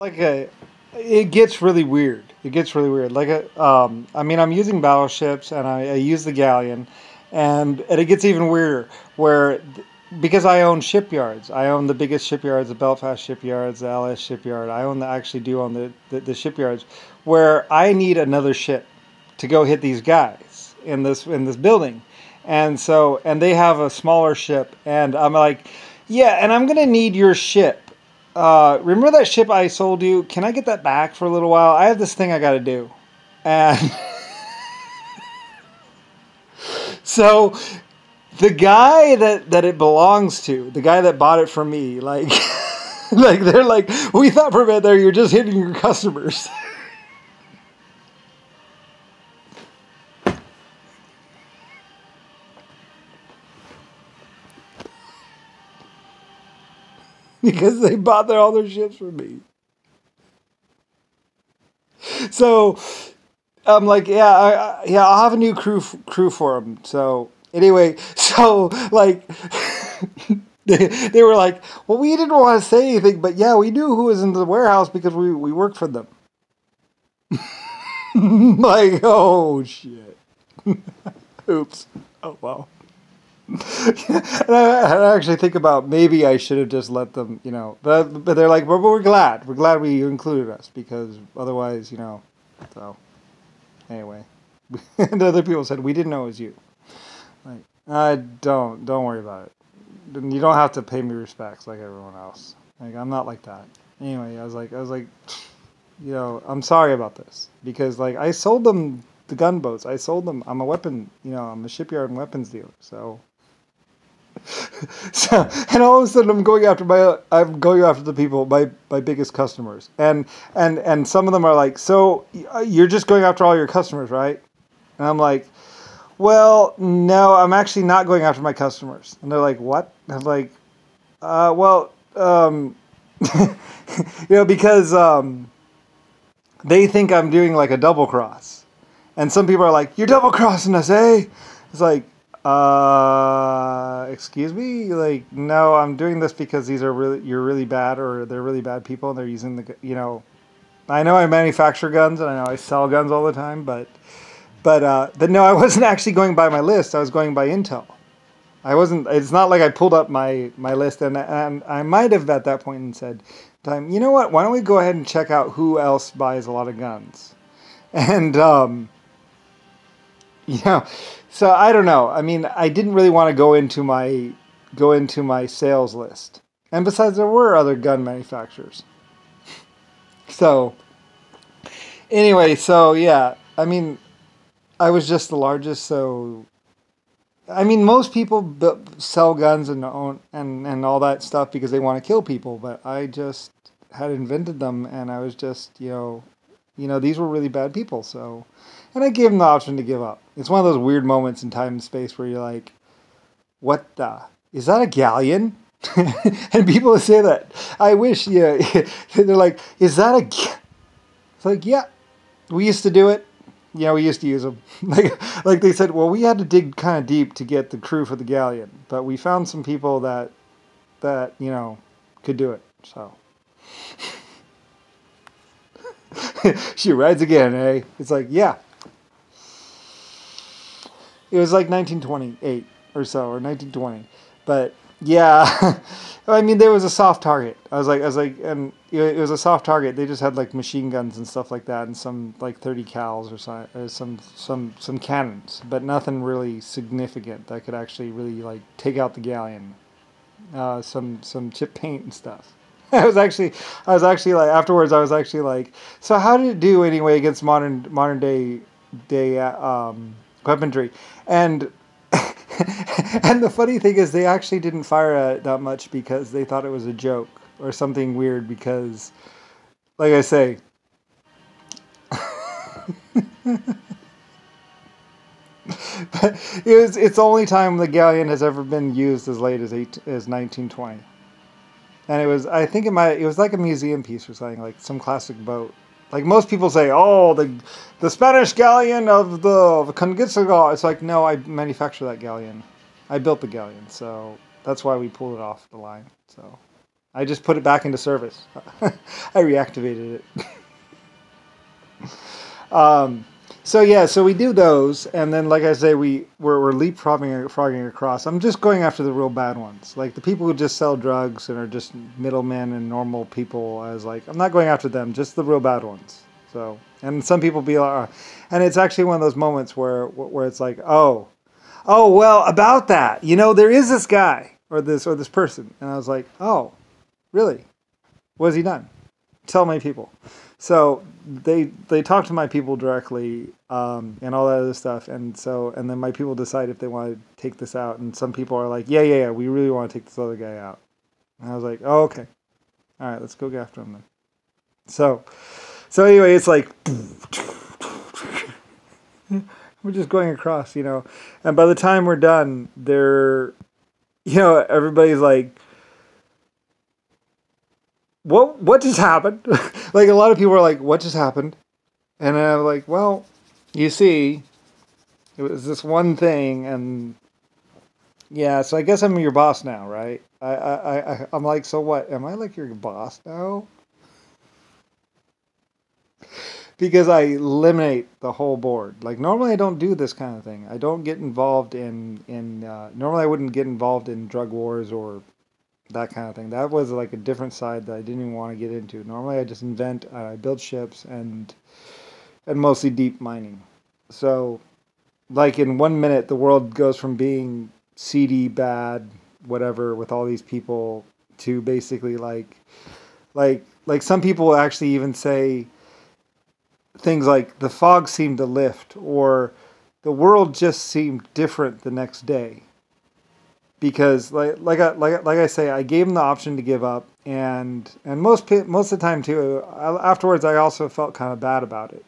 like a, it gets really weird. It gets really weird. I mean, I'm using battleships and I use the galleon, and it gets even weirder where because I own shipyards. I own the biggest shipyards, the Belfast shipyards, the LS shipyard. I actually do own the shipyards where I need another ship to go hit these guys in this building, and they have a smaller ship, and I'm like, yeah, and I'm gonna need your ship. Remember that ship I sold you? Can I get that back for a little while? I have this thing I got to do, and so the guy that it belongs to, the guy that bought it from me, like, like they're like, we thought for a minute there you're just hitting your customers. Because they bought all their ships from me. So I'm like, yeah, yeah, I'll have a new crew for them. So anyway, so like they were like, well, we didn't want to say anything, but yeah, we knew who was in the warehouse because we worked for them. Like, oh shit, oops, oh well. I actually think about maybe I should have just let them, but they're like, but we're glad you included us because otherwise, so anyway. And other people said we didn't know it was you. Like, I don't worry about it. You don't have to pay me respects like everyone else. Like, I'm not like that. Anyway, I was like, I'm sorry about this because like I sold them the gunboats. I sold them. I'm a weapon, I'm a shipyard and weapons dealer. So, so and all of a sudden I'm going after the people, my biggest customers, and some of them are like, so you're just going after all your customers, right? And I'm like, well, no, I'm actually not going after my customers. And they're like, what? And I'm like, well, because they think I'm doing like a double cross. And some people are like, you're double crossing us, eh? It's like, excuse me? Like, no, I'm doing this because you're really bad or they're really bad people and they're using I know I manufacture guns and I know I sell guns all the time, but no, I wasn't actually going by my list. I was going by intel. I wasn't. It's not like I pulled up my list and I might have at that point and said, "Time, you know what? Why don't we go ahead and check out who else buys a lot of guns?" And you know, so I don't know. I mean, I didn't really want to go into my sales list. And besides, there were other gun manufacturers. So anyway, so yeah, I mean, I was just the largest, so I mean, most people sell guns and own and all that stuff because they want to kill people, but I just had invented them, and I was just these were really bad people, so and I gave them the option to give up. It's one of those weird moments in time and space where you're like, "What the? Is that a galleon?" And people say that. I wish, yeah. They're like, "Is that a?" It's like, yeah, we used to do it. Yeah, we used to use them. Like they said, well, we had to dig kind of deep to get the crew for the galleon, but we found some people that could do it. So she rides again, eh? It's like, yeah, it was like 1928 or so, or 1920, but yeah. I mean, there was a soft target. I was like, and it was a soft target. They just had like machine guns and stuff like that, and some like 30 cals or some cannons, but nothing really significant that could actually really like take out the galleon. Some chip paint and stuff. I was actually like afterwards. I was actually like, so how did it do anyway against modern day weaponry? And and the funny thing is, they actually didn't fire at it that much because they thought it was a joke or something weird. Because, like I say, it's the only time the galleon has ever been used as late as 1920. And it was like a museum piece or something, like some classic boat. Like most people say, oh, the Spanish galleon of the Conquistador. It's like, no, I manufactured that galleon. I built the galleon, so that's why we pulled it off the line. So I just put it back into service. I reactivated it. So yeah, so we do those, and then like I say, we're leapfrogging across. I'm just going after the real bad ones, like the people who just sell drugs and are just middlemen and normal people. I was like, I'm not going after them, just the real bad ones. So, and some people be like, and it's actually one of those moments where it's like, oh, well, about that, there is this guy or this person, and I was like, oh, really? What has he done? Tell my people. So they talk to my people directly, and all that other stuff, and then my people decide if they want to take this out, and some people are like, yeah, we really want to take this other guy out. And I was like, oh, okay, all right, let's go get after him then. So anyway, it's like we're just going across, and by the time we're done, everybody's like, what just happened? Like, a lot of people are like, what just happened? And I'm like, well, you see, it was this one thing, and yeah, so I guess I'm your boss now, right? I'm like, so what? Am I like your boss now? Because I eliminate the whole board. Like, normally I don't do this kind of thing. I don't get involved normally I wouldn't get involved in drug wars or that kind of thing. That was like a different side that I didn't even want to get into. Normally I just invent, I build ships and mostly deep mining. So, like, in 1 minute, the world goes from being seedy, bad, whatever, with all these people, to basically like some people actually even say things like the fog seemed to lift, or the world just seemed different the next day. Because like I say, I gave them the option to give up, and most of the time too. Afterwards, I also felt kind of bad about it.